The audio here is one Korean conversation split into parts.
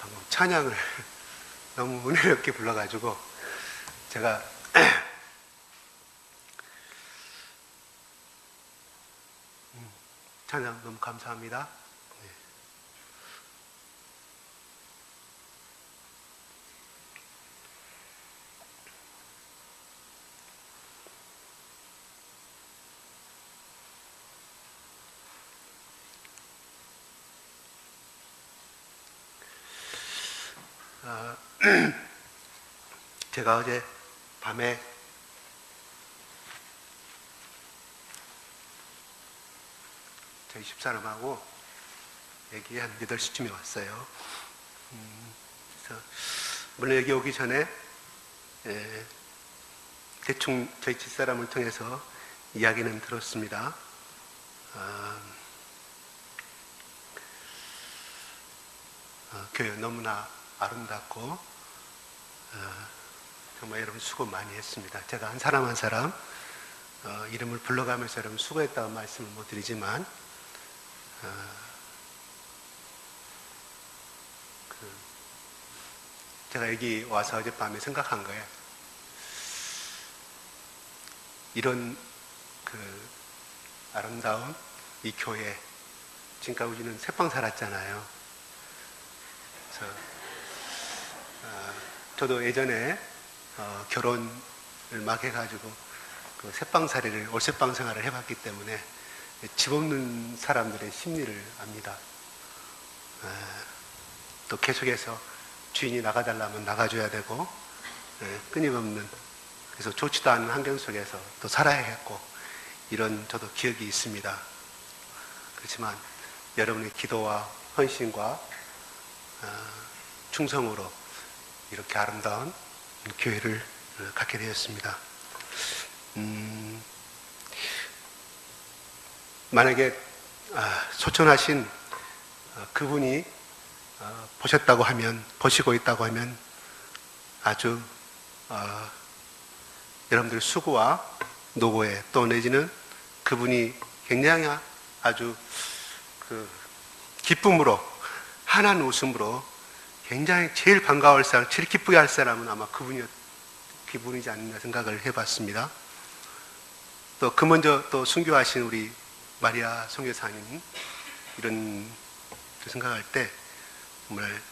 방금 찬양을 너무 은혜롭게 불러가지고 제가 찬양 너무 감사합니다. 제가 어제 밤에 저희 집사람하고 여기 한 8시쯤에 왔어요. 그래서 물론 여기 오기 전에 대충 저희 집사람을 통해서 이야기는 들었습니다. 교회 너무나 아름답고 정말 여러분 수고 많이 했습니다. 제가 한 사람 한 사람 이름을 불러가면서 여러분 수고했다고 말씀을 못 드리지만 제가 여기 와서 어젯밤에 생각한 거예요. 이런 아름다운 이 교회, 지금까지 우리는 새빵 살았잖아요. 그래서 저도 예전에 결혼을 막 해가지고 그 새빵살이를 올새빵 생활을 해봤기 때문에 집 없는 사람들의 심리를 압니다. 또 계속해서 주인이 나가달라면 나가줘야 되고 끊임없는, 그래서 좋지도 않은 환경 속에서 또 살아야 했고 이런 저도 기억이 있습니다. 그렇지만 여러분의 기도와 헌신과 충성으로 이렇게 아름다운 교회를 갖게 되었습니다. 만약에 소천하신 그분이 보셨다고 하면, 보시고 있다고 하면 아주 여러분들 수고와 노고에, 또 내지는 그분이 굉장히 아주 기쁨으로, 환한 웃음으로 굉장히 제일 반가워할 사람, 제일 기쁘게 할 사람은 아마 그분이지 않나 생각을 해봤습니다. 또 그 먼저 또 순교하신 우리 마리아 선교사님, 이런 생각할 때 정말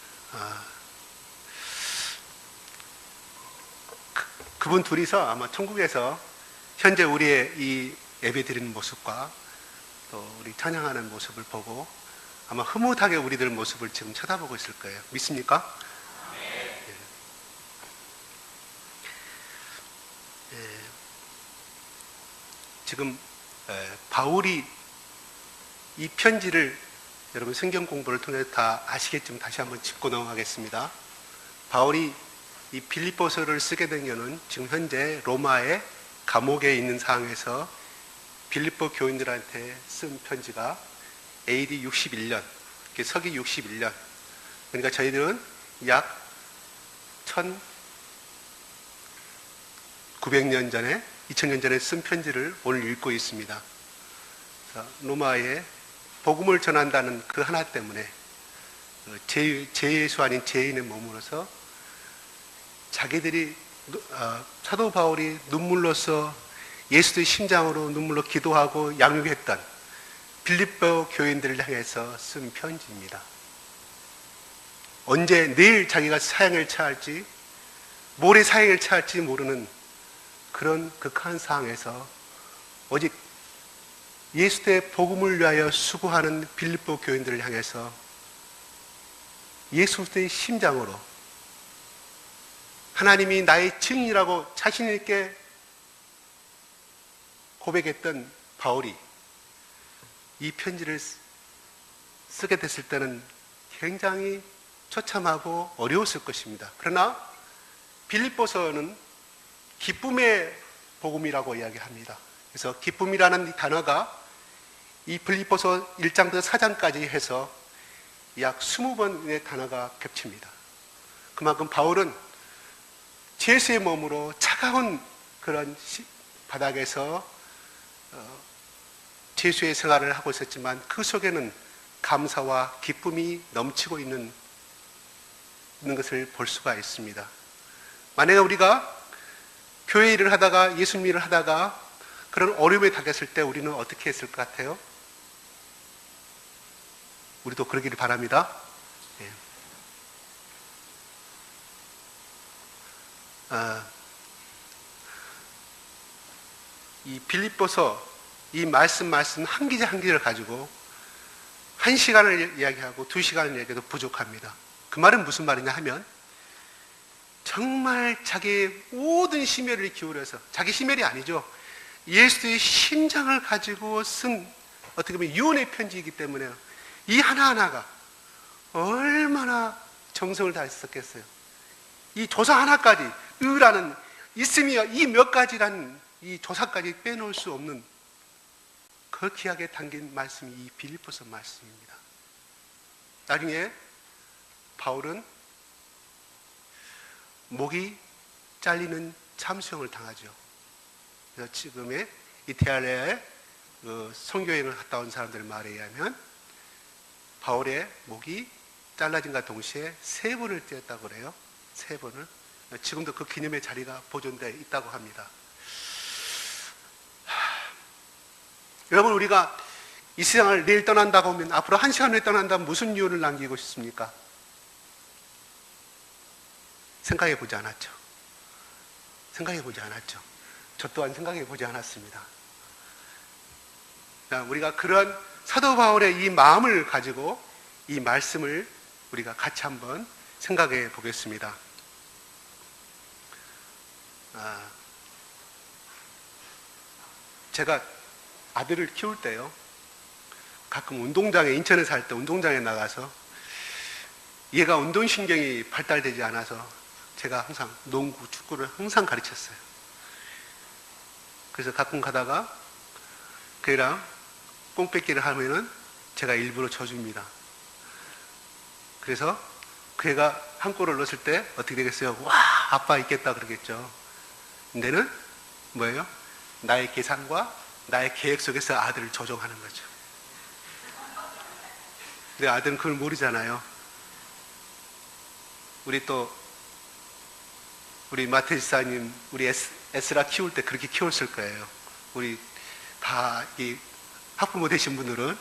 그분 둘이서 아마 천국에서 현재 우리의 이 예배 드리는 모습과 또 우리 찬양하는 모습을 보고 아마 흐뭇하게 우리들 모습을 지금 쳐다보고 있을 거예요. 믿습니까? 네. 지금 바울이 이 편지를 여러분 성경 공부를 통해 다 아시겠지만 다시 한번 짚고 넘어가겠습니다. 바울이 이 빌립보서를 쓰게 된 이유는 지금 현재 로마의 감옥에 있는 상황에서 빌립보 교인들한테 쓴 편지가 AD 61년, 서기 61년, 그러니까 저희들은 약 1900년 전에, 2000년 전에 쓴 편지를 오늘 읽고 있습니다. 로마에 복음을 전한다는 그 하나 때문에 제 예수 아닌 죄인의 몸으로서 자기들이 사도 바울이 눈물로써 예수의 심장으로 눈물로 기도하고 양육했던 빌립보 교인들을 향해서 쓴 편지입니다. 언제 내일 자기가 사형을 처할지, 모레 사형을 처할지 모르는 그런 극한 상황에서 오직 예수의 복음을 위하여 수고하는 빌립보 교인들을 향해서 예수의 심장으로 하나님이 나의 증인이라고 자신 있게 고백했던 바울이 이 편지를 쓰게 됐을 때는 굉장히 처참하고 어려웠을 것입니다. 그러나 빌립보서는 기쁨의 복음이라고 이야기합니다. 그래서 기쁨이라는 이 단어가 이 빌립보서 1장부터 4장까지 해서 약 20번의 단어가 겹칩니다. 그만큼 바울은 죄수의 몸으로 차가운 그런 바닥에서 죄수의 생활을 하고 있었지만 그 속에는 감사와 기쁨이 넘치고 있는 있는 것을 볼 수가 있습니다. 만약에 우리가 교회 일을 하다가 예수님 일을 하다가 그런 어려움에 닥쳤을 때 우리는 어떻게 했을 것 같아요? 우리도 그러기를 바랍니다. 예. 이 빌립보서 이 말씀 한 기제 한 기제를 가지고 1시간을 이야기하고 2시간을 이야기해도 부족합니다. 그 말은 무슨 말이냐 하면 정말 자기의 모든 심혈을 기울여서, 자기 심혈이 아니죠, 예수의 심장을 가지고 쓴 어떻게 보면 유언의 편지이기 때문에 이 하나하나가 얼마나 정성을 다했었겠어요. 이 조사 하나까지, 의라는 있음이야 이 몇 가지라는 이 조사까지 빼놓을 수 없는 그 귀하게 담긴 말씀이 이 빌립보서 말씀입니다. 나중에 바울은 목이 잘리는 참수형을 당하죠. 그래서 지금의 이탈리아에 선교여행을 갔다 온 사람들 말에 의하면 바울의 목이 잘라진과 동시에 3번을 떼었다고 그래요. 3번을. 지금도 그 기념의 자리가 보존되어 있다고 합니다. 여러분, 우리가 이 세상을 내일 떠난다고 하면, 앞으로 1시간 후에 떠난다면 무슨 유언을 남기고 싶습니까? 생각해 보지 않았죠. 저 또한 생각해 보지 않았습니다. 우리가 그런 사도 바울의 이 마음을 가지고 이 말씀을 우리가 같이 한번 생각해 보겠습니다. 제가 아들을 키울 때요, 가끔 운동장에, 인천에 살 때 운동장에 나가서 얘가 운동신경이 발달되지 않아서 제가 항상 농구, 축구를 항상 가르쳤어요. 그래서 가끔 가다가 그 애랑 뽕뺏기를 하면은 제가 일부러 져줍니다. 그래서 그 애가 한 골을 넣었을 때 어떻게 되겠어요? 와, 아빠 있겠다 그러겠죠. 근데는 뭐예요? 나의 계산과 나의 계획 속에서 아들을 조종하는 거죠. 근데 아들은 그걸 모르잖아요. 우리 마태 지사님, 우리 에스라 키울 때 그렇게 키웠을 거예요. 우리 다 이 학부모 되신 분들은.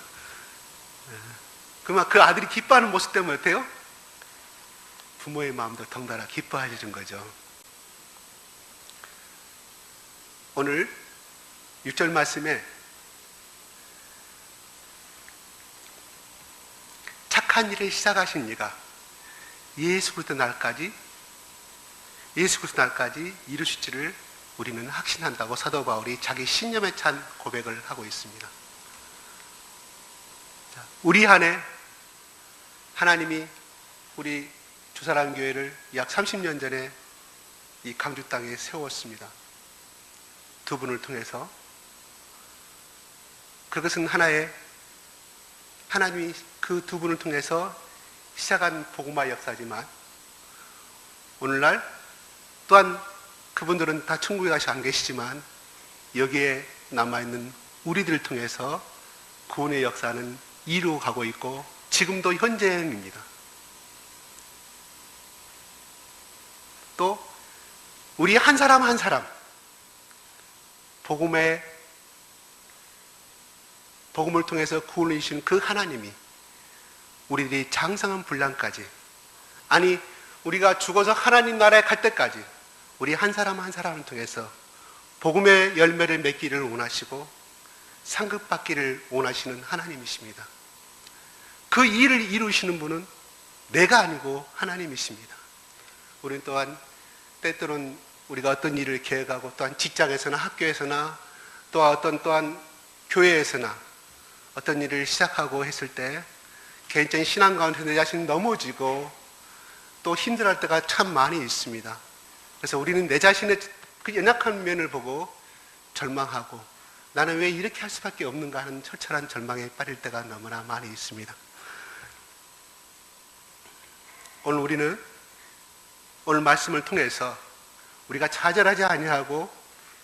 그러면 그 아들이 기뻐하는 모습 때문에 어때요? 부모의 마음도 덩달아 기뻐하시는 거죠. 오늘 6절 말씀에 착한 일을 시작하신 이가 예수 그리스도 날까지 이루실지를 우리는 확신한다고 사도 바울이 자기 신념에 찬 고백을 하고 있습니다. 우리 안에 하나님이 우리 주사람 교회를 약 30년 전에 이 강주 땅에 세웠습니다. 두 분을 통해서. 그것은 하나님이 그 두 분을 통해서 시작한 복음화 역사지만 오늘날 또한 그분들은 다 천국에 가시 안 계시지만 여기에 남아있는 우리들을 통해서 구원의 역사는 이루어가고 있고 지금도 현재입니다. 또 우리 한 사람 한 사람 복음을 통해서 구원을 이루신 그 하나님이 우리들이 장성한 분량까지, 아니 우리가 죽어서 하나님 나라에 갈 때까지 우리 한 사람 한 사람을 통해서 복음의 열매를 맺기를 원하시고 상급받기를 원하시는 하나님이십니다. 그 일을 이루시는 분은 내가 아니고 하나님이십니다. 우리는 또한 때때로는 우리가 어떤 일을 계획하고 또한 직장에서나 학교에서나 또한 교회에서나 어떤 일을 시작하고 했을 때 개인적인 신앙 가운데 내 자신이 넘어지고 또 힘들어할 때가 참 많이 있습니다. 그래서 우리는 내 자신의 그 연약한 면을 보고 절망하고 나는 왜 이렇게 할 수밖에 없는가 하는 철철한 절망에 빠질 때가 너무나 많이 있습니다. 오늘 말씀을 통해서 우리가 좌절하지 아니하고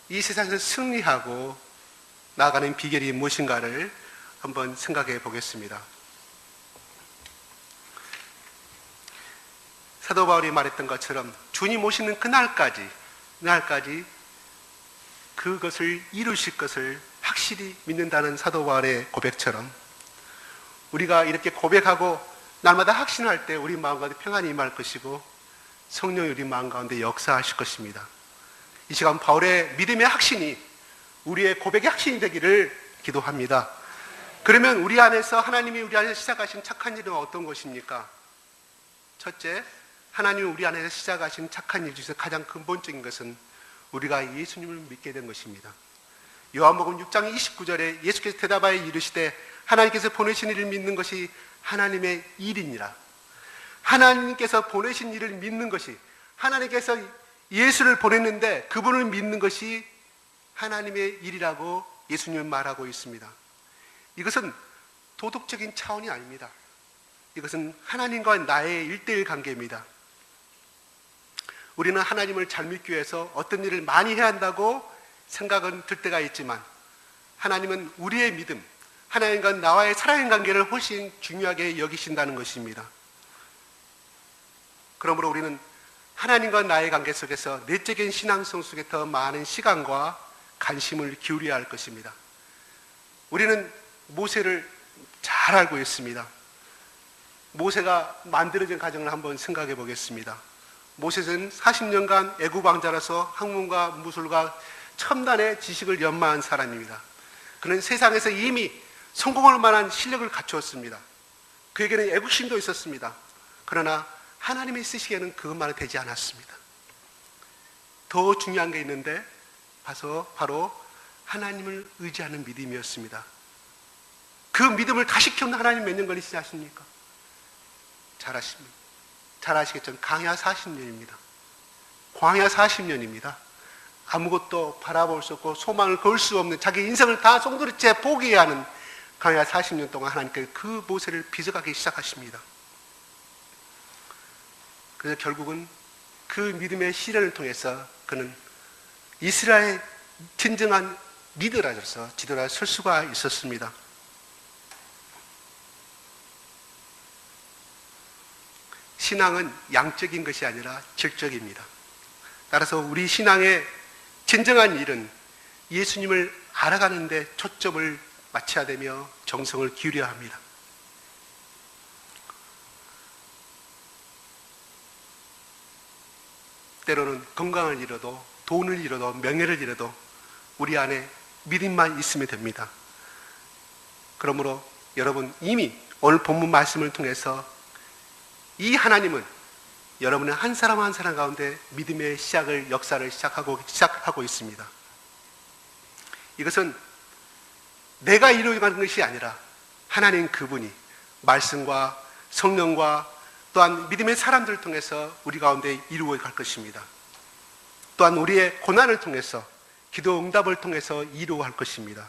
이 세상에서 승리하고 나아가는 비결이 무엇인가를 한번 생각해 보겠습니다. 사도 바울이 말했던 것처럼 주님 오시는 그날까지 그것을 이루실 것을 확실히 믿는다는 사도 바울의 고백처럼 우리가 이렇게 고백하고 날마다 확신할 때 우리 마음 가운데 평안이 임할 것이고 성령이 우리 마음 가운데 역사하실 것입니다. 이 시간 바울의 믿음의 확신이 우리의 고백의 확신이 되기를 기도합니다. 그러면 우리 안에서 하나님이 우리 안에서 시작하신 착한 일은 어떤 것입니까? 첫째, 하나님이 우리 안에서 시작하신 착한 일 중에서 가장 근본적인 것은 우리가 예수님을 믿게 된 것입니다. 요한복음 6장 29절에 예수께서 대답하여 이르시되 하나님께서 보내신 일을 믿는 것이 하나님의 일이니라. 하나님께서 보내신 일을 믿는 것이, 하나님께서 예수를 보냈는데 그분을 믿는 것이 하나님의 일이라고 예수님은 말하고 있습니다. 이것은 도덕적인 차원이 아닙니다. 이것은 하나님과 나의 1:1 관계입니다. 우리는 하나님을 잘 믿기 위해서 어떤 일을 많이 해야 한다고 생각은 들 때가 있지만 하나님은 우리의 믿음, 하나님과 나와의 사랑의 관계를 훨씬 중요하게 여기신다는 것입니다. 그러므로 우리는 하나님과 나의 관계 속에서 내적인 신앙성 속에 더 많은 시간과 관심을 기울여야 할 것입니다. 우리는 모세를 잘 알고 있습니다. 모세가 만들어진 가정을 한번 생각해 보겠습니다. 모세는 40년간 애굽 왕자로서 학문과 무술과 첨단의 지식을 연마한 사람입니다. 그는 세상에서 이미 성공할 만한 실력을 갖추었습니다. 그에게는 애국심도 있었습니다. 그러나 하나님이 쓰시기에는 그것만은 되지 않았습니다. 더 중요한 게 있는데 바로 하나님을 의지하는 믿음이었습니다. 그 믿음을 다시 키우는 하나님 몇 년 걸리시지 않습니까? 잘 아시겠죠? 광야 40년입니다. 광야 40년입니다. 아무것도 바라볼 수 없고 소망을 걸 수 없는 자기 인생을 다 송두리째 포기해야 하는 광야 40년 동안 하나님께서 그 모세를 빚어가기 시작하십니다. 그래서 결국은 그 믿음의 시련을 통해서 그는 이스라엘의 진정한 리더라서 지도자로 설 수가 있었습니다. 신앙은 양적인 것이 아니라 질적입니다. 따라서 우리 신앙의 진정한 일은 예수님을 알아가는 데 초점을 맞춰야 되며 정성을 기울여야 합니다. 때로는 건강을 잃어도 돈을 잃어도 명예를 잃어도 우리 안에 믿음만 있으면 됩니다. 그러므로 여러분 이미 오늘 본문 말씀을 통해서 이 하나님은 여러분의 한 사람 한 사람 가운데 믿음의 역사를 시작하고 있습니다. 이것은 내가 이루어가는 것이 아니라 하나님 그분이 말씀과 성령과 또한 믿음의 사람들을 통해서 우리 가운데 이루어 갈 것입니다. 또한 우리의 고난을 통해서 기도 응답을 통해서 이루어 갈 것입니다.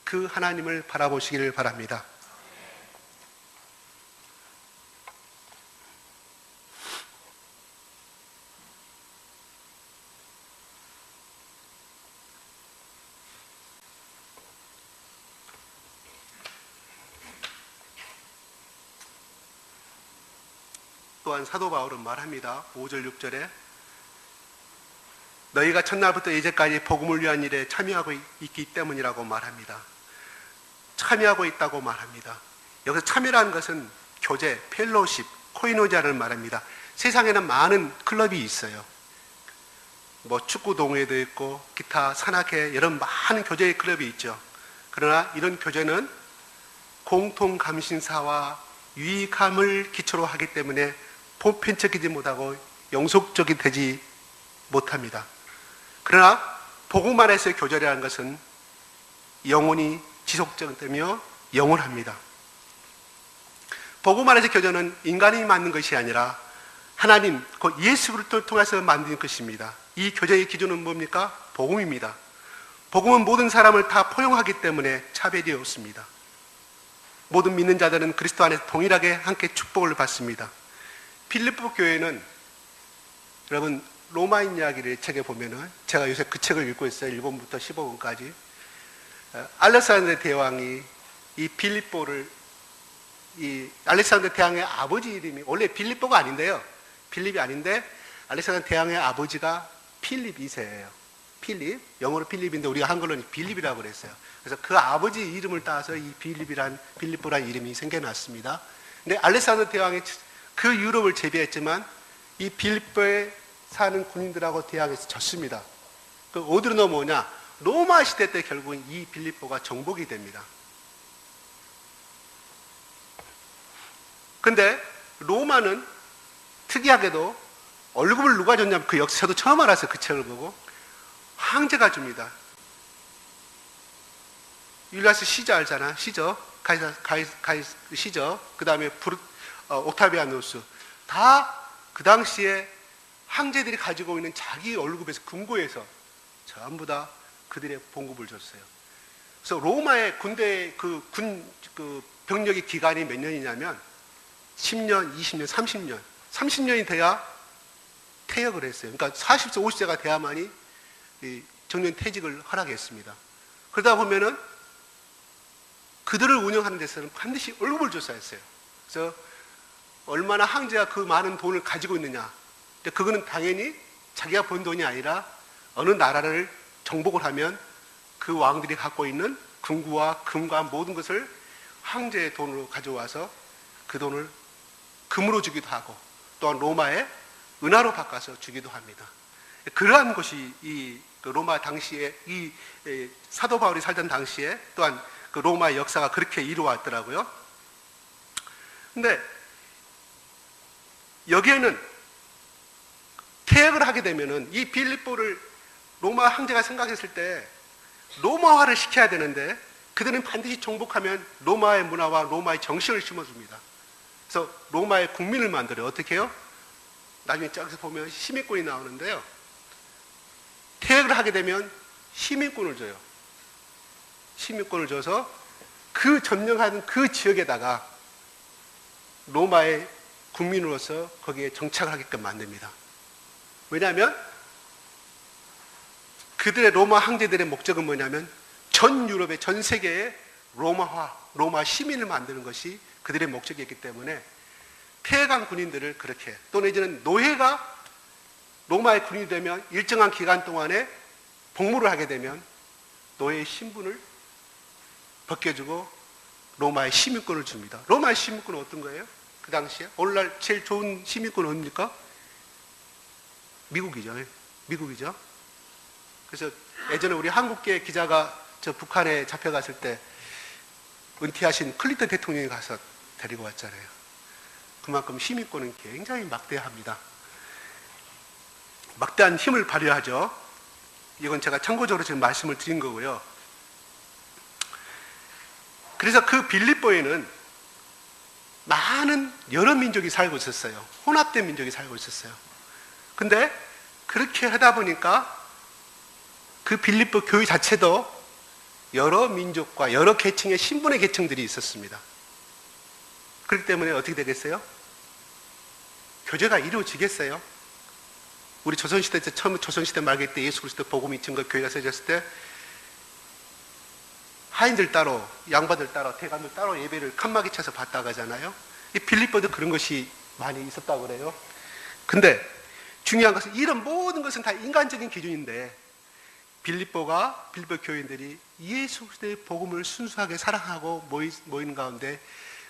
그 하나님을 바라보시기를 바랍니다. 또한 사도 바울은 말합니다. 5절 6절에 너희가 첫날부터 이제까지 복음을 위한 일에 참여하고 있기 때문이라고 말합니다. 참여하고 있다고 말합니다. 여기서 참여라는 것은 교제, 펠로십, 코이노자를 말합니다. 세상에는 많은 클럽이 있어요. 축구 동호회도 있고 기타 산악회 이런 많은 교제 클럽이 있죠. 그러나 이런 교제는 공통 감신사와 유익함을 기초로 하기 때문에 보편적이지 못하고 영속적이 되지 못합니다. 그러나 복음 안에서의 교제라는 것은 영원히 지속되며 영원합니다. 복음 안에서의 교제는 인간이 만든 것이 아니라 하나님, 곧 예수를 통해서 만든 것입니다. 이 교제의 기준은 뭡니까? 복음입니다. 복음은 모든 사람을 다 포용하기 때문에 차별이 없습니다. 모든 믿는 자들은 그리스도 안에서 동일하게 함께 축복을 받습니다. 필리포 교회는 여러분 로마인 이야기를 책에 보면은 제가 요새 그 책을 읽고 있어요. 1번부터 15번까지. 알렉산더 대왕이 이 필리포를 이 알렉산더 대왕의 아버지 이름이 원래 필리포가 아닌데요. 빌립이 아닌데 알렉산더 대왕의 아버지가 필립 2세예요. 필립, 영어로 필립인데 우리가 한글로는 빌립이라고 그랬어요. 그래서 그 아버지 이름을 따서 이 빌립보란 이름이 생겨났습니다. 근데 알렉산더 대왕이 그 유럽을 제비했지만 이 빌립보에 사는 군인들하고 대항해서 졌습니다. 그 어디로 넘어오냐? 로마 시대 때 결국은 이 빌립보가 정복이 됩니다. 근데 로마는 특이하게도 월급을 누가 줬냐면 그 역사도 처음 알았어요. 그 책을 보고. 황제가 줍니다. 율리아스 시저 알잖아. 시저, 시저, 그 다음에 옥타비아누스. 다 그 당시에 황제들이 가지고 있는 자기 월급에서 금고에서 전부 다 그들의 봉급을 줬어요. 그래서 로마의 군대 그 병력의 기간이 몇 년이냐면 10년, 20년, 30년. 30년이 돼야 퇴역을 했어요. 그러니까 40세, 50세가 돼야만이 정년 퇴직을 허락했습니다. 그러다 보면은 그들을 운영하는 데서는 반드시 월급을 줬어야 했어요. 그래서 얼마나 황제가 그 많은 돈을 가지고 있느냐. 근데 그거는 당연히 자기가 번 돈이 아니라 어느 나라를 정복을 하면 그 왕들이 갖고 있는 금구와 금과 모든 것을 황제의 돈으로 가져와서 그 돈을 금으로 주기도 하고 또한 로마의 은하로 바꿔서 주기도 합니다. 그러한 것이 이 로마 당시에 이 사도 바울이 살던 당시에 또한 그 로마의 역사가 그렇게 이루어왔더라고요. 근데 여기에는 퇴역을 하게 되면은 이 빌립보를 로마 황제가 생각했을 때 로마화를 시켜야 되는데 그들은 반드시 정복하면 로마의 문화와 로마의 정신을 심어줍니다. 그래서 로마의 국민을 만들어요. 어떻게 해요? 나중에 저기서 보면 시민권이 나오는데요. 퇴역을 하게 되면 시민권을 줘요. 시민권을 줘서 그 점령하는 그 지역에다가 로마의 국민으로서 거기에 정착을 하게끔 만듭니다. 왜냐하면 그들의 로마 황제들의 목적은 뭐냐면 전 유럽의 전 세계의 로마화, 로마 시민을 만드는 것이 그들의 목적이었기 때문에 퇴역한 군인들을 그렇게 또 내지는 노예가 로마의 군인이 되면 일정한 기간 동안에 복무를 하게 되면 노예의 신분을 벗겨주고 로마의 시민권을 줍니다. 로마의 시민권은 어떤 거예요? 그 당시에 오늘날 제일 좋은 시민권은 어딥니까? 미국이죠. 미국이죠. 그래서 예전에 우리 한국계 기자가 저 북한에 잡혀갔을 때 은퇴하신 클린턴 대통령이 가서 데리고 왔잖아요. 그만큼 시민권은 굉장히 막대합니다. 막대한 힘을 발휘하죠. 이건 제가 참고적으로 지금 말씀을 드린 거고요. 그래서 그 빌립보에는 많은 여러 민족이 살고 있었어요. 혼합된 민족이 살고 있었어요. 근데 그렇게 하다 보니까 그 빌립보 교회 자체도 여러 민족과 여러 계층의 신분의 계층들이 있었습니다. 그렇기 때문에 어떻게 되겠어요? 교제가 이루어지겠어요? 우리 조선시대 때 처음 조선시대 말기 때 예수 그리스도 복음이 증거 교회가 세졌을 때 하인들 따로, 양반들 따로, 대관들 따로 예배를 칸막이 쳐서 받다 가잖아요. 이 빌립보도 그런 것이 많이 있었다고 그래요. 근데 중요한 것은 이런 모든 것은 다 인간적인 기준인데 빌립보 교인들이 예수 그리스도의 복음을 순수하게 사랑하고 모이는 가운데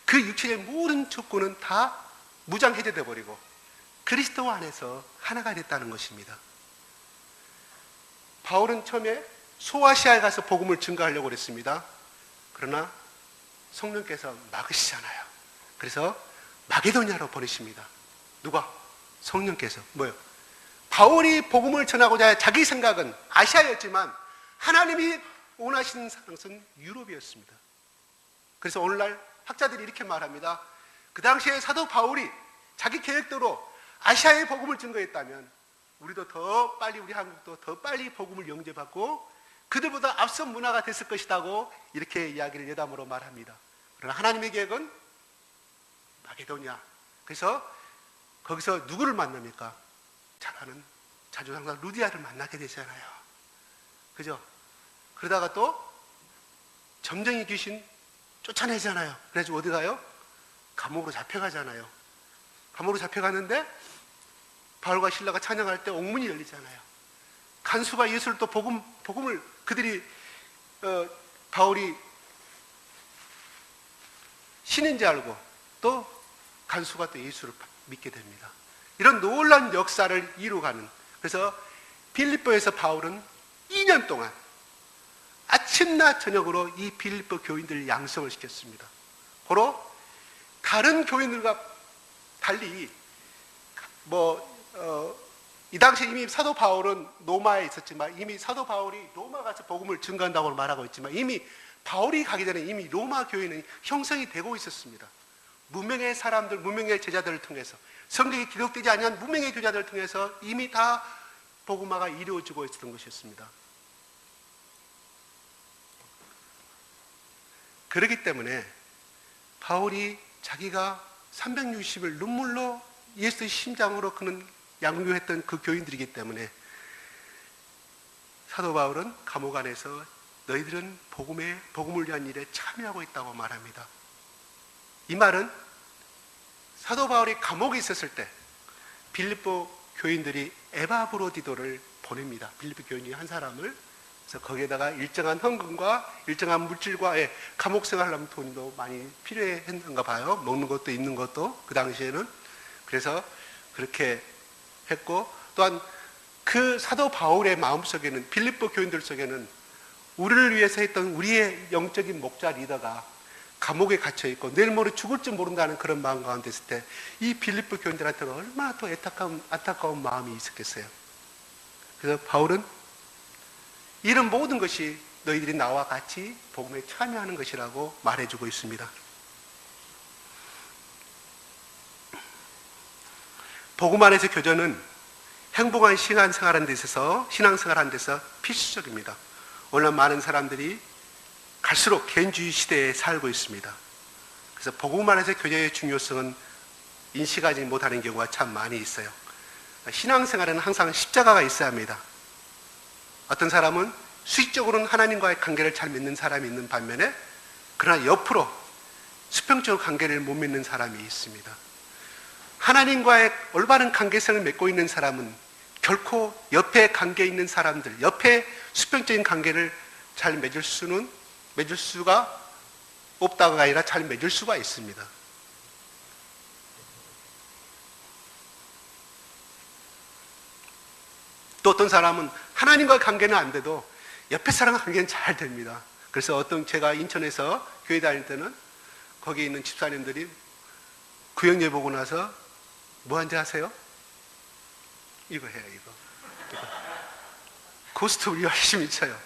그 육체의 모든 조건은 다 무장해제돼 버리고 그리스도 안에서 하나가 됐다는 것입니다. 바울은 처음에 소아시아에 가서 복음을 증거하려고 그랬습니다. 그러나 성령께서 막으시잖아요. 그래서 마게도냐로 보내십니다. 누가? 성령께서. 뭐요? 바울이 복음을 전하고자 자기 생각은 아시아였지만 하나님이 원하시는 상황은 유럽이었습니다. 그래서 오늘날 학자들이 이렇게 말합니다. 그 당시에 사도 바울이 자기 계획대로 아시아의 복음을 증거했다면 우리도 더 빨리, 우리 한국도 더 빨리 복음을 영접받고 그들보다 앞선 문화가 됐을 것이라고 이렇게 이야기를 예담으로 말합니다. 그러나 하나님의 계획은 마게도냐. 그래서 거기서 누구를 만납니까? 잘 아는 자주상사 루디아를 만나게 되잖아요. 그죠? 그러다가 또 점쟁이 귀신 쫓아내잖아요. 그래서 어디 가요? 감옥으로 잡혀가잖아요. 감옥으로 잡혀갔는데 바울과 실라가 찬양할 때 옥문이 열리잖아요. 간수가 예수를 또 복음을 그들이 바울이 신인지 알고 또 간수가 또 예수를 믿게 됩니다. 이런 놀라운 역사를 이루어가는, 그래서 빌립보에서 바울은 2년 동안 아침 낮 저녁으로 이 빌립보 교인들을 양성을 시켰습니다. 고로 다른 교인들과 달리 이 당시 이미 사도 바울은 로마에 있었지만, 이미 사도 바울이 로마 가서 복음을 증거한다고 말하고 있지만, 이미 바울이 가기 전에 이미 로마 교회는 형성이 되고 있었습니다. 무명의 사람들, 무명의 제자들을 통해서, 성경이 기록되지 않은 무명의 교자들을 통해서 이미 다 복음화가 이루어지고 있었던 것이었습니다. 그렇기 때문에 바울이 자기가 360일 눈물로 예수의 심장으로 그는 양육했던 그 교인들이기 때문에 사도 바울은 감옥 안에서 너희들은 복음을 위한 일에 참여하고 있다고 말합니다. 이 말은 사도 바울이 감옥에 있었을 때 빌립보 교인들이 에바브로디도를 보냅니다. 빌립보 교인이 한 사람을. 그래서 거기에다가 일정한 헌금과 일정한 물질과 감옥 생활하려면 돈도 많이 필요했는가 봐요. 먹는 것도 입는 것도 그 당시에는. 그래서 그렇게 했고, 또한 그 사도 바울의 마음속에는, 빌립보 교인들 속에는 우리를 위해서 했던 우리의 영적인 목자 리더가 감옥에 갇혀 있고 내일 모레 죽을지 모른다는 그런 마음 가운데 있을 때 이 빌립보 교인들한테는 얼마나 더 안타까운 마음이 있었겠어요. 그래서 바울은 이런 모든 것이 너희들이 나와 같이 복음에 참여하는 것이라고 말해주고 있습니다. 복음 안에서 교전은 행복한 신앙생활하는 데 있어서 필수적입니다. 오늘 많은 사람들이 갈수록 개인주의 시대에 살고 있습니다. 그래서 복음 안에서 교제의 중요성은 인식하지 못하는 경우가 참 많이 있어요. 신앙생활에는 항상 십자가가 있어야 합니다. 어떤 사람은 수익적으로는 하나님과의 관계를 잘 맺는 사람이 있는 반면에, 그러나 옆으로 수평적 관계를 못 맺는 사람이 있습니다. 하나님과의 올바른 관계성을 맺고 있는 사람은 결코 옆에 관계에 있는 사람들, 옆에 수평적인 관계를 잘 맺을 수가 없다가 아니라 잘 맺을 수가 있습니다. 또 어떤 사람은 하나님과의 관계는 안 돼도 옆에 사람과 관계는 잘 됩니다. 그래서 제가 인천에서 교회 다닐 때는 거기 있는 집사님들이 구역예배 보고 나서 뭐 한지 아세요? 이거 해요, 이거. 고스톱 우리 열심히 쳐요.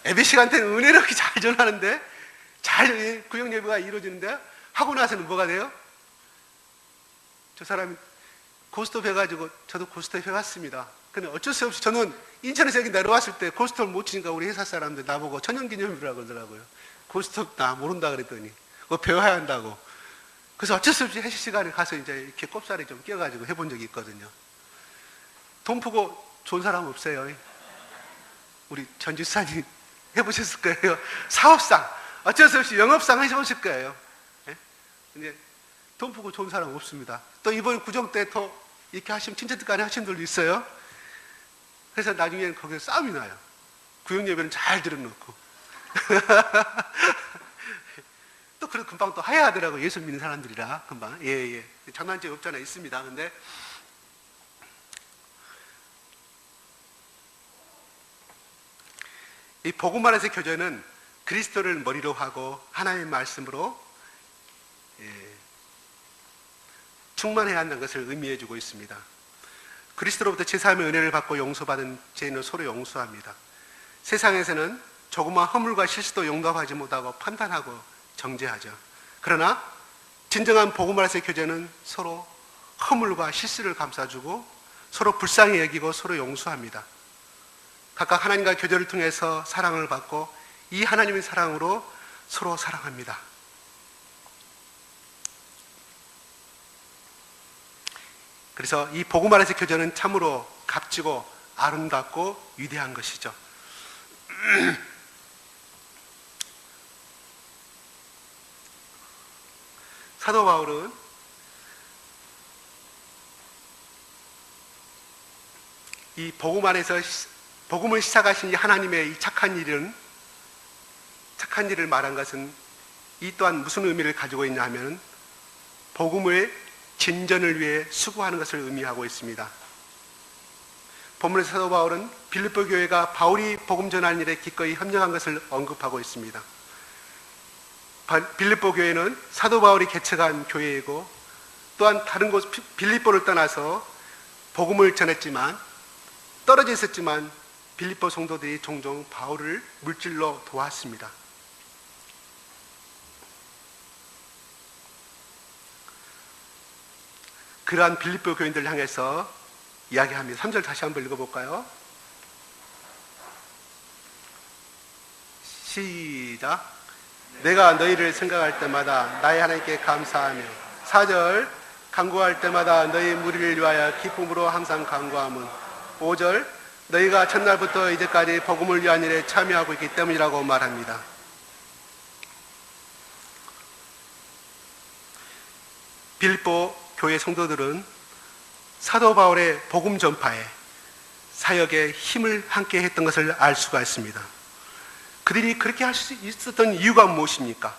예배 시간 때는 은혜로 이렇게 잘 전하는데, 잘 구역예배가 이루어지는데, 하고 나서는 뭐가 돼요? 저 사람이 고스톱 해가지고, 저도 고스톱 해왔습니다. 근데 어쩔 수 없이 저는 인천에서 여기 내려왔을 때 고스톱을 못 치니까 우리 회사 사람들 나보고 천연기념이라고 그러더라고요. 고스톱 나 모른다 그랬더니 그거 배워야 한다고. 그래서 어쩔 수 없이 회식 시간에 가서 이제 이렇게 꼽사리 좀 끼워가지고 해본 적이 있거든요. 돈 푸고 좋은 사람 없어요. 우리 전 지사님 해보셨을 거예요. 사업상, 어쩔 수 없이 영업상 해보실 거예요. 예? 근데 돈 푸고 좋은 사람 없습니다. 또 이번 구정 때 더 이렇게 하시면 친척들까지 하신 분들도 있어요. 그래서 나중에는 거기서 싸움이 나요. 구역 예배는 잘 들어놓고. 또 그래 금방 또 하야하더라고. 예수 믿는 사람들이라 금방. 예. 장난점이 없잖아. 있습니다. 근데 이 복음 안에서 교제는 그리스도를 머리로 하고 하나님의 말씀으로 충만해야 한다는 것을 의미해 주고 있습니다. 그리스도로부터 제3의 은혜를 받고 용서받은 죄인은 서로 용서합니다. 세상에서는 조그마한 허물과 실수도 용납하지 못하고 판단하고 정죄하죠. 그러나 진정한 복음 안에서의 교제는 서로 허물과 실수를 감싸주고 서로 불쌍히 여기고 서로 용서합니다. 각각 하나님과 교제를 통해서 사랑을 받고 이 하나님의 사랑으로 서로 사랑합니다. 그래서 이 복음 안에서 교제는 참으로 값지고 아름답고 위대한 것이죠. 사도 바울은 이 복음 안에서 복음을 시작하신 이 하나님의 이 착한 일을 말한 것은 이 또한 무슨 의미를 가지고 있냐 하면 복음의 진전을 위해 수고하는 것을 의미하고 있습니다. 본문에서 사도 바울은 빌립보 교회가 바울이 복음 전하는 일에 기꺼이 협력한 것을 언급하고 있습니다. 빌립보 교회는 사도 바울이 개척한 교회이고 또한 다른 곳 빌립보를 떠나서 복음을 전했지만 떨어져 있었지만 빌립보 성도들이 종종 바울을 물질로 도왔습니다. 그러한 빌립보 교인들을 향해서 이야기합니다. 3절 다시 한번 읽어볼까요? 시작. 내가 너희를 생각할 때마다 나의 하나님께 감사하며 4절 간구할 때마다 너희 무리를 위하여 기쁨으로 항상 간구함은 5절 너희가 첫날부터 이제까지 복음을 위한 일에 참여하고 있기 때문이라고 말합니다. 빌립보 교회 성도들은 사도 바울의 복음 전파에 사역에 힘을 함께 했던 것을 알 수가 있습니다. 그들이 그렇게 할 수 있었던 이유가 무엇입니까?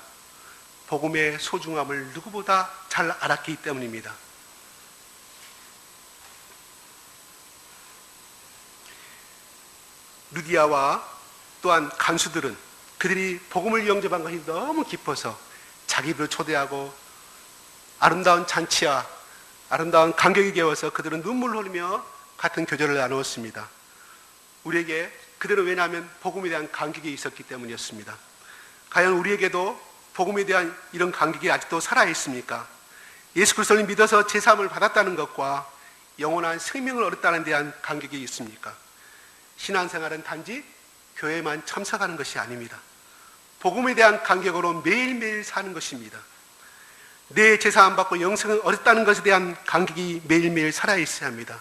복음의 소중함을 누구보다 잘 알았기 때문입니다. 루디아와 또한 간수들은 그들이 복음을 영접한 것이 너무 깊어서 자기들을 초대하고 아름다운 잔치와 아름다운 간격이 개워서 그들은 눈물을 흘리며 같은 교제를 나누었습니다. 우리에게 그들은 왜냐하면 복음에 대한 간격이 있었기 때문이었습니다. 과연 우리에게도 복음에 대한 이런 간격이 아직도 살아있습니까? 예수 그리스도를 믿어서 제사함을 받았다는 것과 영원한 생명을 얻었다는 데 대한 간격이 있습니까? 신앙생활은 단지 교회만 참석하는 것이 아닙니다. 복음에 대한 간격으로 매일매일 사는 것입니다. 내 제사함 받고 영생을 얻었다는 것에 대한 간격이 매일매일 살아있어야 합니다.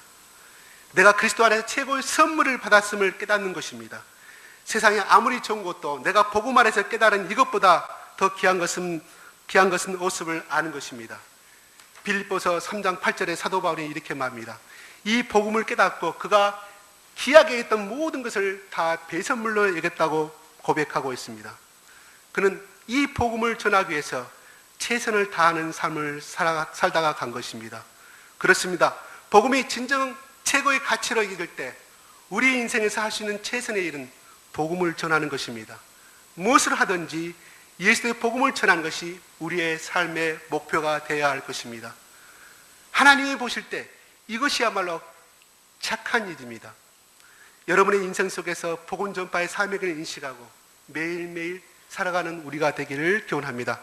내가 그리스도 안에서 최고의 선물을 받았음을 깨닫는 것입니다. 세상에 아무리 좋은 것도 내가 복음 안에서 깨달은 이것보다 더 귀한 것은 없음을 아는 것입니다. 빌립보서 3장 8절에 사도 바울이 이렇게 말합니다. 이 복음을 깨닫고 그가 귀하게 했던 모든 것을 다 배선물로 여겼다고 고백하고 있습니다. 그는 이 복음을 전하기 위해서 최선을 다하는 삶을 살다가 간 것입니다. 그렇습니다. 복음이 진정 최고의 가치로 여길 때 우리 인생에서 할 수 있는 최선의 일은 복음을 전하는 것입니다. 무엇을 하든지 예수의 복음을 전하는 것이 우리의 삶의 목표가 되어야 할 것입니다. 하나님이 보실 때 이것이야말로 착한 일입니다. 여러분의 인생 속에서 복음 전파의 사명을 인식하고 매일매일 살아가는 우리가 되기를 기원합니다.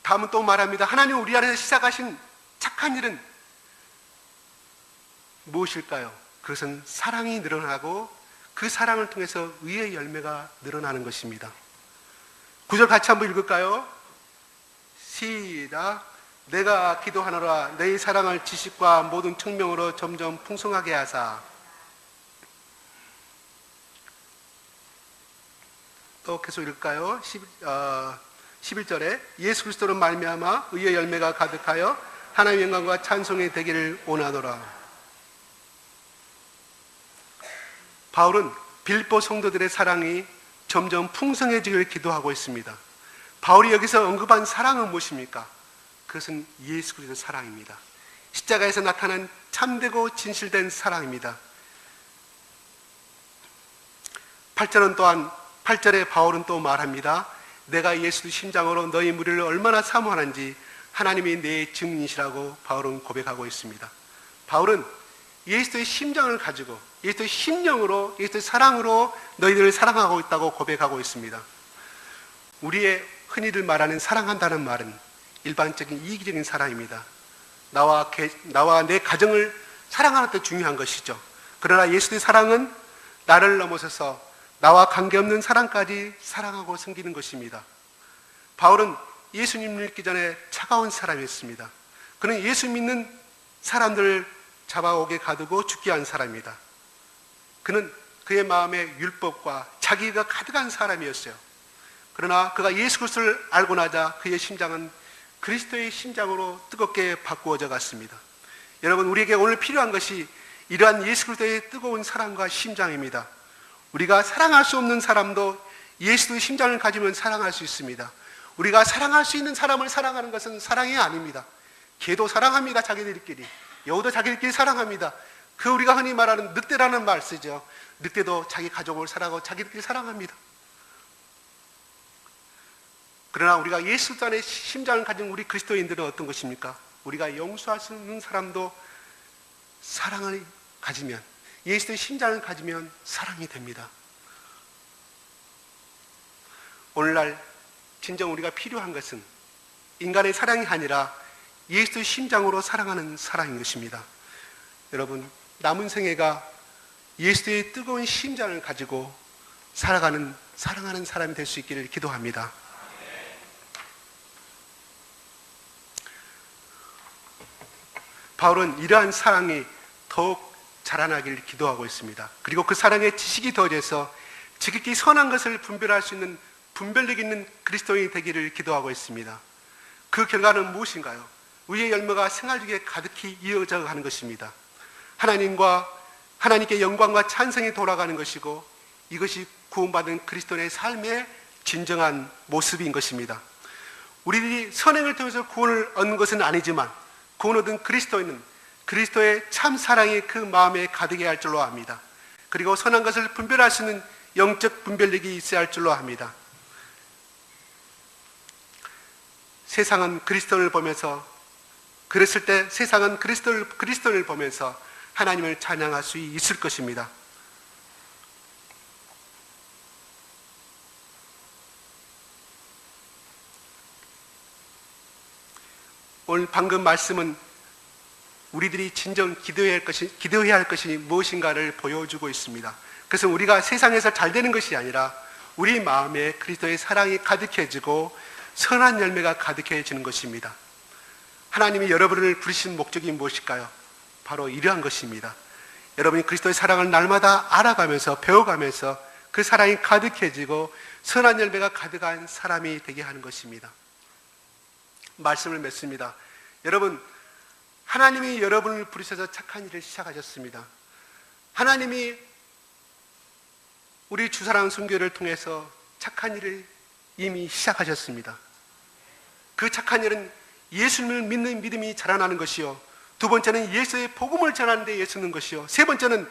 다음은 또 말합니다. 하나님 우리 안에서 시작하신 착한 일은 무엇일까요? 그것은 사랑이 늘어나고 그 사랑을 통해서 의의 열매가 늘어나는 것입니다. 9절 같이 한번 읽을까요? 시작. 내가 기도하노라 너희 사랑을 지식과 모든 청명으로 점점 풍성하게 하사. 또 계속 읽을까요? 11절에 예수 그리스도로 말미암아 의의 열매가 가득하여 하나님의 영광과 찬송이 되기를 원하노라. 바울은 빌립보 성도들의 사랑이 점점 풍성해지기를 기도하고 있습니다. 바울이 여기서 언급한 사랑은 무엇입니까? 그것은 예수 그리스도의 사랑입니다. 십자가에서 나타난 참되고 진실된 사랑입니다. 8절은 또한 8절에 바울은 또 말합니다. 내가 예수의 심장으로 너희 무리를 얼마나 사모하는지 하나님이 내 증인이시라고 바울은 고백하고 있습니다. 바울은 예수의 심장을 가지고 예수의 심령으로 예수의 사랑으로 너희들을 사랑하고 있다고 고백하고 있습니다. 우리의 흔히들 말하는 사랑한다는 말은 일반적인 이기적인 사랑입니다. 나와 내 가정을 사랑하는 데 중요한 것이죠. 그러나 예수의 사랑은 나를 넘어서서 나와 관계없는 사람까지 사랑하고 섬기는 것입니다. 바울은 예수님을 믿기 전에 차가운 사람이었습니다. 그는 예수 믿는 사람들을 잡아오게 가두고 죽게 한 사람입니다. 그는 그의 마음에 율법과 자기가 가득한 사람이었어요. 그러나 그가 예수 그리스도를 알고 나자 그의 심장은 그리스도의 심장으로 뜨겁게 바꾸어져 갔습니다. 여러분, 우리에게 오늘 필요한 것이 이러한 예수 그리스도의 뜨거운 사랑과 심장입니다. 우리가 사랑할 수 없는 사람도 예수의 심장을 가지면 사랑할 수 있습니다. 우리가 사랑할 수 있는 사람을 사랑하는 것은 사랑이 아닙니다. 개도 사랑합니다. 자기들끼리. 여우도 자기들끼리 사랑합니다. 그 우리가 흔히 말하는 늑대라는 말 쓰죠. 늑대도 자기 가족을 사랑하고 자기들끼리 사랑합니다. 그러나 우리가 예수 안에 심장을 가진 우리 그리스도인들은 어떤 것입니까? 우리가 용서할 수 없는 사람도 사랑을 가지면, 예수의 심장을 가지면 사랑이 됩니다. 오늘날 진정 우리가 필요한 것은 인간의 사랑이 아니라 예수의 심장으로 사랑하는 사랑인 것입니다. 여러분, 남은 생애가 예수의 뜨거운 심장을 가지고 살아가는, 사랑하는 사람이 될 수 있기를 기도합니다. 바울은 이러한 사랑이 더욱 자라나길 기도하고 있습니다. 그리고 그 사랑의 지식이 더해져서 지극히 선한 것을 분별할 수 있는 분별력 있는 그리스도인이 되기를 기도하고 있습니다. 그 결과는 무엇인가요? 의의 열매가 생활 중에 가득히 이어져 가는 것입니다. 하나님께 영광과 찬성이 돌아가는 것이고, 이것이 구원받은 그리스도인의 삶의 진정한 모습인 것입니다. 우리들이 선행을 통해서 구원을 얻는 것은 아니지만, 구원 얻은 그리스도인은 그리스도의 참 사랑이 그 마음에 가득해야 할 줄로 압니다. 그리고 선한 것을 분별할 수 있는 영적 분별력이 있어야 할 줄로 압니다. 세상은 그리스도를 보면서, 그랬을 때 세상은 그리스도를 보면서 하나님을 찬양할 수 있을 것입니다. 오늘 방금 말씀은 우리들이 진정 기도해야 할 것이 무엇인가를 보여주고 있습니다. 그것은 우리가 세상에서 잘 되는 것이 아니라 우리 마음에 그리스도의 사랑이 가득해지고 선한 열매가 가득해지는 것입니다. 하나님이 여러분을 부르신 목적이 무엇일까요? 바로 이러한 것입니다. 여러분이 그리스도의 사랑을 날마다 알아가면서 배워가면서 그 사랑이 가득해지고 선한 열매가 가득한 사람이 되게 하는 것입니다. 말씀을 맺습니다. 여러분, 하나님이 여러분을 부르셔서 착한 일을 시작하셨습니다. 하나님이 우리 주사랑 선교를 통해서 착한 일을 이미 시작하셨습니다. 그 착한 일은 예수님을 믿는 믿음이 자라나는 것이요, 두 번째는 예수의 복음을 전하는 데 애쓰는 것이요, 세 번째는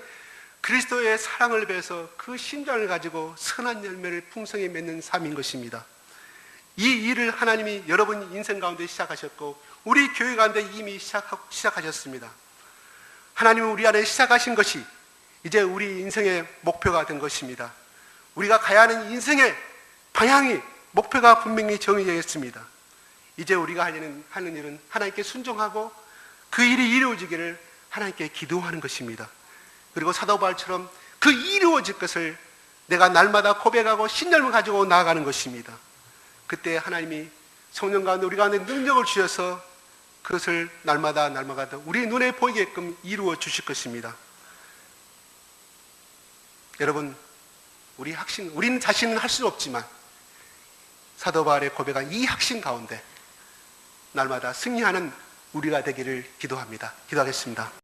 그리스도의 사랑을 배워서 그 심장을 가지고 선한 열매를 풍성히 맺는 삶인 것입니다. 이 일을 하나님이 여러분 인생 가운데 시작하셨고 우리 교회 가운데 이미 시작하셨습니다. 하나님은 우리 안에 시작하신 것이 이제 우리 인생의 목표가 된 것입니다. 우리가 가야 하는 인생의 방향이, 목표가 분명히 정해져 있습니다. 이제 우리가 하는 일은 하나님께 순종하고 그 일이 이루어지기를 하나님께 기도하는 것입니다. 그리고 사도 바울처럼 그 이루어질 것을 내가 날마다 고백하고 신념을 가지고 나아가는 것입니다. 그때 하나님이 성령 가운데 우리 가운데 능력을 주셔서 그것을 날마다 우리 눈에 보이게끔 이루어 주실 것입니다. 여러분, 우리는 자신은 할 수 없지만 사도 바울의 고백한 이 확신 가운데 날마다 승리하는 우리가 되기를 기도합니다. 기도하겠습니다.